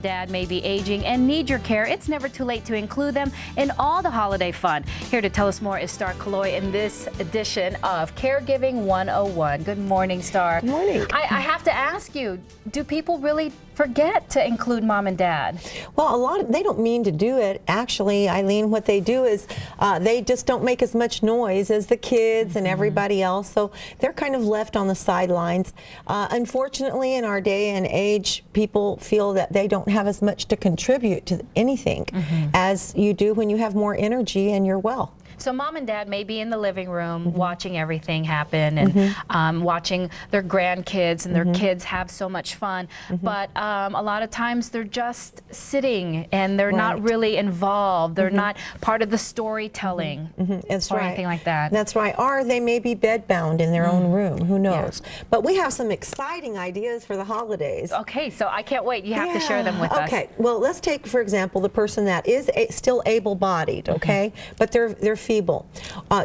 Dad may be aging and need your care. It's never too late to include them in all the holiday fun. Here to tell us more is Starr Calo-oy in this edition of Caregiving 101. Good morning, Starr. Good morning. I have to ask you, do people really forget to include mom and dad? Well, they don't mean to do it. Actually, Eileen, what they do is they just don't make as much noise as the kids and everybody else, so they're kind of left on the sidelines. Unfortunately, in our day and age, people feel that they don't have as much to contribute to anything as you do when you have more energy and you're well. So mom and dad may be in the living room watching everything happen and watching their grandkids and their kids have so much fun, but a lot of times they're just sitting and they're not really involved. They're not part of the storytelling That's or right. anything like that. That's right. Or they may be bedbound in their own room. Who knows? But we have some exciting ideas for the holidays. Okay, so I can't wait. You have to share them with us. Okay, well, let's take, for example, the person that is still able-bodied, okay, but they're feeble.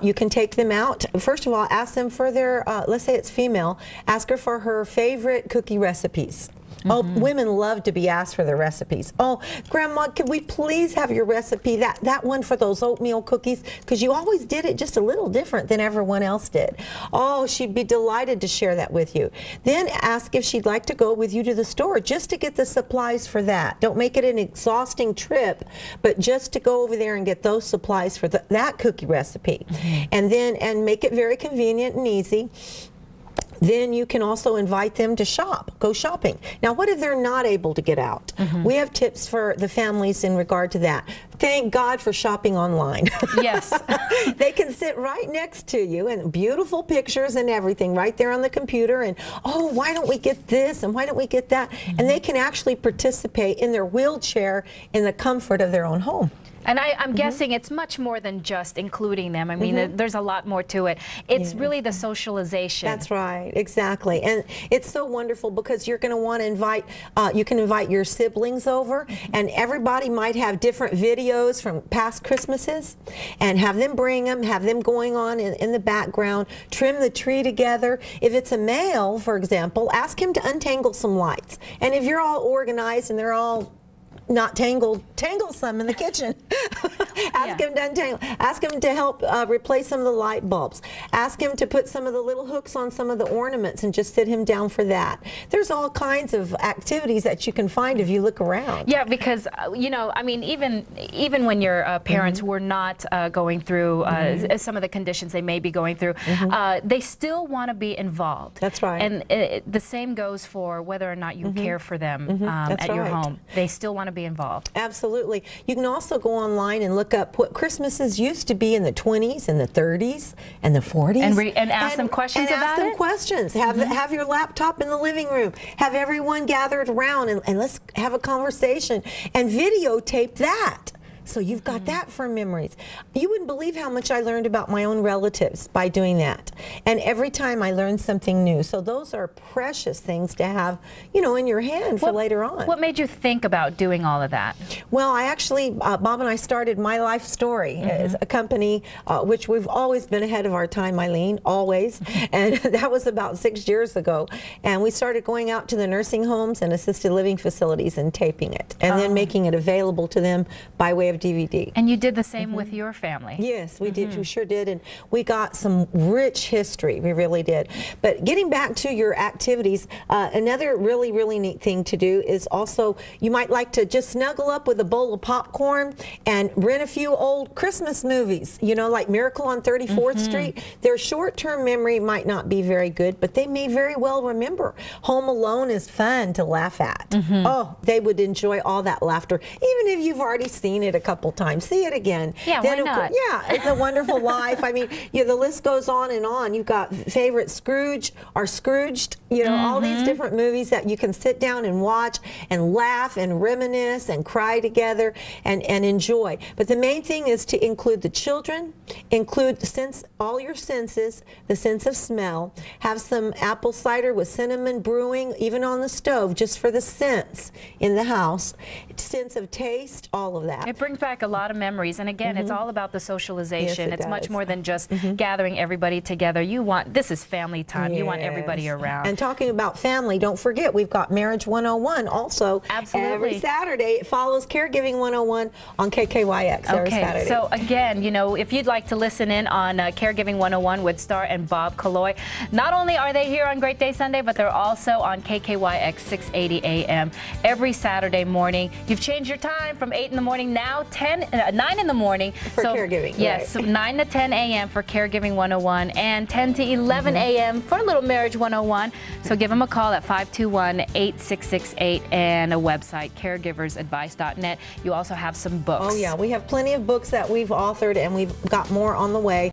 You can take them out. First of all, ask them for their, let's say it's female, ask her for her favorite cookie recipes. Oh, women love to be asked for their recipes. Oh, Grandma, could we please have your recipe, that one for those oatmeal cookies? Because you always did it just a little different than everyone else did. Oh, she'd be delighted to share that with you. Then ask if she'd like to go with you to the store just to get the supplies for that. Don't make it an exhausting trip, but just to go over there and get those supplies for that cookie recipe. And then make it very convenient and easy. Then you can also invite them to shop, go shopping. Now, what if they're not able to get out? We have tips for the families in regard to that. Thank God for shopping online. Yes. They can sit right next to you and beautiful pictures and everything right there on the computer, and oh, why don't we get this and why don't we get that? And they can actually participate in their wheelchair in the comfort of their own home. And I'm guessing it's much more than just including them. I mean, there's a lot more to it. It's really the socialization. That's right, exactly. And it's so wonderful because you're going to want to invite, you can invite your siblings over, and everybody might have different videos from past Christmases, and have them bring them, have them going on in the background, trim the tree together. If it's a male, for example, ask him to untangle some lights. And if you're all organized and they're all not tangled, tangle some in the kitchen. Ask him to untangle. Ask him to help replace some of the light bulbs. Ask him to put some of the little hooks on some of the ornaments and just sit him down for that. There's all kinds of activities that you can find if you look around. Yeah, because you know, I mean, even when your parents were not going through some of the conditions they may be going through, they still want to be involved. That's right. And the same goes for whether or not you care for them at your home. They still want to be involved. Absolutely. You can also go online and look up what Christmases used to be in the 20s and the 30s and the 40s. And ask them questions about it? Ask them questions. Have your laptop in the living room. Have everyone gathered around and let's have a conversation and videotape that. So you've got that for memories. You wouldn't believe how much I learned about my own relatives by doing that. And every time I learned something new. So those are precious things to have, you know, in your hand for later on. What made you think about doing all of that? Well, I actually, Bob and I started My Life Story as a company, which we've always been ahead of our time, Eileen, always. And that was about 6 years ago. And we started going out to the nursing homes and assisted living facilities and taping it. And then making it available to them by way of DVD. And you did the same with your family. Yes, we did. We sure did. And we got some rich history. We really did. But getting back to your activities, another really, really neat thing to do is also, you might like to just snuggle up with a bowl of popcorn and rent a few old Christmas movies, you know, like Miracle on 34th Street. Their short-term memory might not be very good, but they may very well remember. Home Alone is fun to laugh at. Oh, they would enjoy all that laughter, even if you've already seen it a couple times. See it again. Yeah, then, why not? Yeah, It's a Wonderful Life. I mean, the list goes on and on. You've got favorite Scrooge or Scrooged, you know, all these different movies that you can sit down and watch and laugh and reminisce and cry together and enjoy. But the main thing is to include the children, include all your senses, the sense of smell, have some apple cider with cinnamon brewing, even on the stove, just for the scents in the house, sense of taste, all of that. brings back a lot of memories. And again, it's all about the socialization. Yes, it's much does. more than just gathering everybody together. This is family time. You want everybody around. And talking about family, don't forget, we've got Marriage 101 also. Absolutely. Every Saturday. It follows Caregiving 101 on KKYX every Saturday. So again, you know, if you'd like to listen in on Caregiving 101 with Starr and Bob Calo-oy, not only are they here on Great Day Sunday, but they're also on KKYX 680 AM every Saturday morning. You've changed your time from 8 in the morning, now 9 in the morning. For caregiving. Yes, right. so 9 to 10 a.m. for Caregiving 101 and 10 to 11 a.m. for Little Marriage 101. So give them a call at 521-8668 and a website, caregiversadvice.net. You also have some books. Oh yeah, we have plenty of books that we've authored, and we've got more on the way.